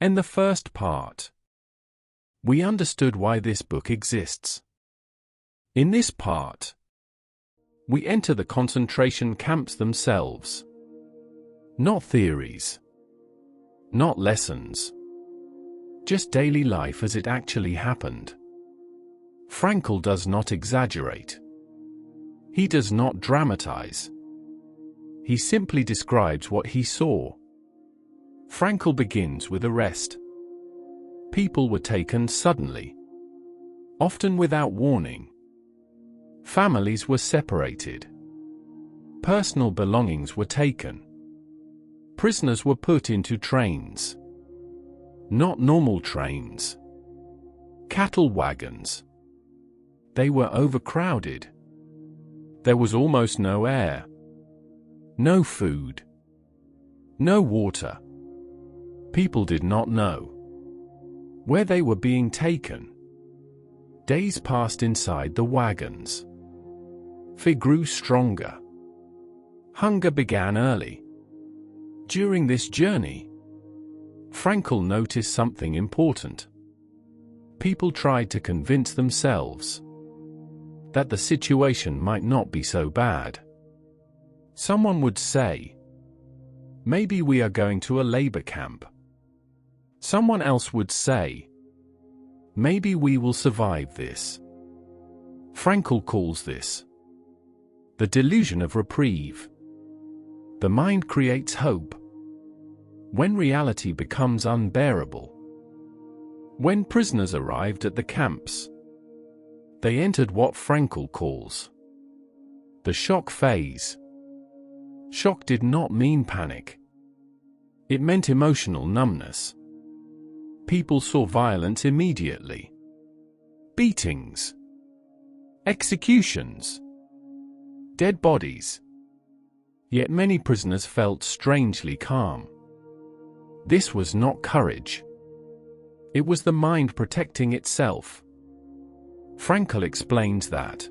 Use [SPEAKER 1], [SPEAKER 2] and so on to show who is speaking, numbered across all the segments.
[SPEAKER 1] In the first part, we understood why this book exists. In this part, we enter the concentration camps themselves. Not theories, not lessons, just daily life as it actually happened. Frankl does not exaggerate. He does not dramatize. He simply describes what he saw. Frankl begins with arrest. People were taken suddenly, often without warning. Families were separated. Personal belongings were taken. Prisoners were put into trains. Not normal trains. Cattle wagons. They were overcrowded. There was almost no air. No food. No water. People did not know where they were being taken. Days passed inside the wagons. Fear grew stronger. Hunger began early. During this journey, Frankl noticed something important. People tried to convince themselves that the situation might not be so bad. Someone would say, "Maybe we are going to a labor camp." Someone else would say, "Maybe we will survive this." Frankl calls this the delusion of reprieve. The mind creates hope when reality becomes unbearable. When prisoners arrived at the camps, they entered what Frankl calls the shock phase. Shock did not mean panic. It meant emotional numbness. People saw violence immediately. Beatings, executions, dead bodies. Yet many prisoners felt strangely calm. This was not courage. It was the mind protecting itself. Frankl explains that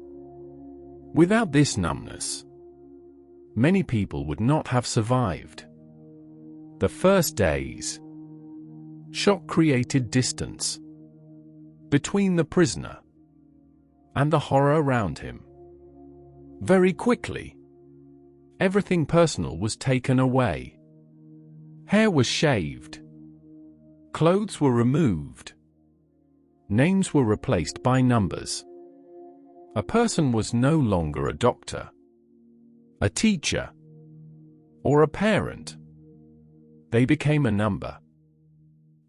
[SPEAKER 1] without this numbness, many people would not have survived. The first days, shock created distance between the prisoner and the horror around him. Very quickly, everything personal was taken away. Hair was shaved. Clothes were removed. Names were replaced by numbers. A person was no longer a doctor, a teacher, or a parent. They became a number.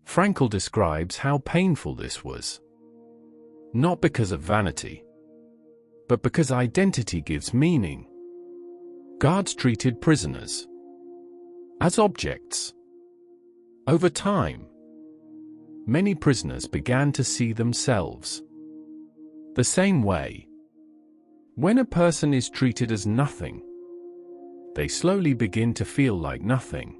[SPEAKER 1] Frankl describes how painful this was. Not because of vanity, but because identity gives meaning. Guards treated prisoners as objects. Over time, many prisoners began to see themselves the same way. When a person is treated as nothing, they slowly begin to feel like nothing.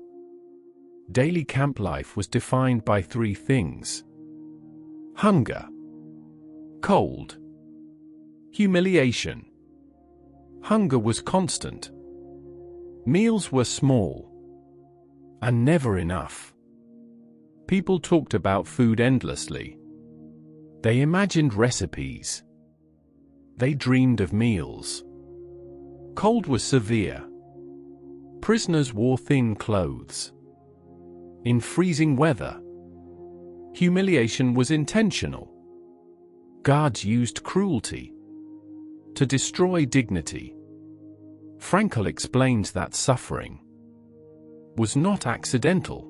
[SPEAKER 1] Daily camp life was defined by three things: hunger, cold, humiliation. Hunger was constant. Meals were small and never enough. People talked about food endlessly. They imagined recipes. They dreamed of meals. Cold was severe. Prisoners wore thin clothes in freezing weather. Humiliation was intentional. Guards used cruelty to destroy dignity. Frankl explains that suffering was not accidental.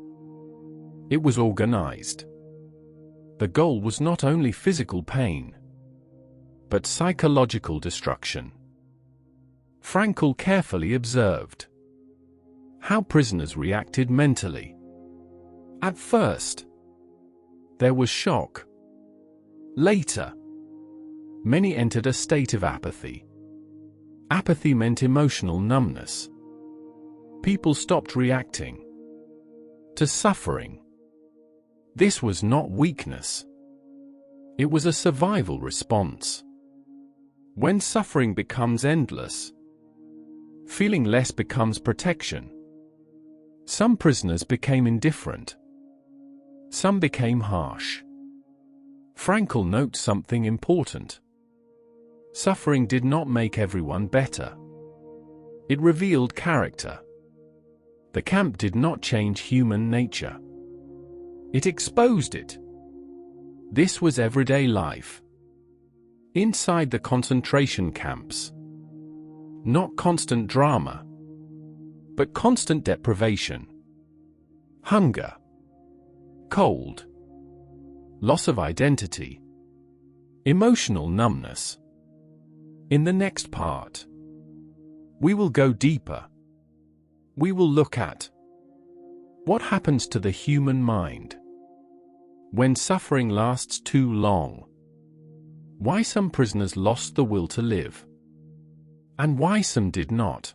[SPEAKER 1] It was organized. The goal was not only physical pain, but psychological destruction. Frankl carefully observed how prisoners reacted mentally. At first, there was shock. Later, many entered a state of apathy. Apathy meant emotional numbness. People stopped reacting to suffering. This was not weakness. It was a survival response. When suffering becomes endless, feeling less becomes protection. Some prisoners became indifferent. Some became harsh. Frankl notes something important. Suffering did not make everyone better. It revealed character. The camp did not change human nature. It exposed it. This was everyday life. Inside the concentration camps. Not constant drama, but constant deprivation. Hunger. Cold. Loss of identity. Emotional numbness. In the next part, we will go deeper. We will look at what happens to the human mind when suffering lasts too long, why some prisoners lost the will to live, and why some did not.